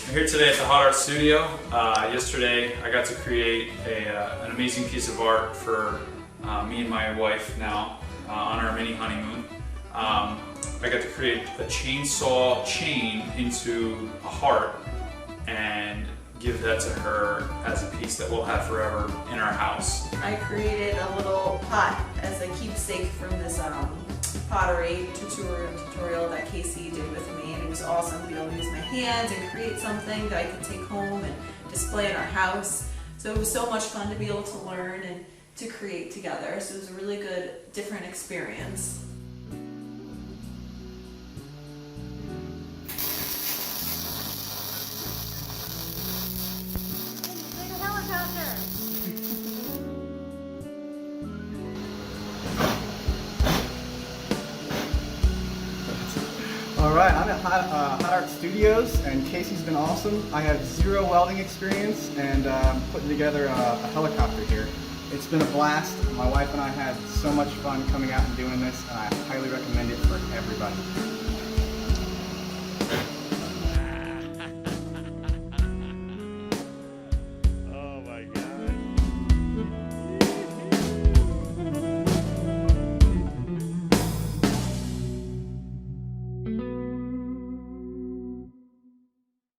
I'm here today at the Hot Art Studio. Yesterday I got to create an amazing piece of art for me and my wife now on our mini honeymoon. I got to create a chainsaw chain into a heart and give that to her as a piece that we'll have forever in our house. I created a little pot as a keepsake from this pottery tutorial that Casey did with me, and it was awesome to be able to use my hands and create something that I could take home and display in our house. So it was so much fun to be able to learn and to create together. So it was a really good, different experience. Alright, I'm at Hot Art Studios, and Casey's been awesome. I have zero welding experience, and I'm putting together a helicopter here. It's been a blast. My wife and I had so much fun coming out and doing this, and I highly recommend it for everybody.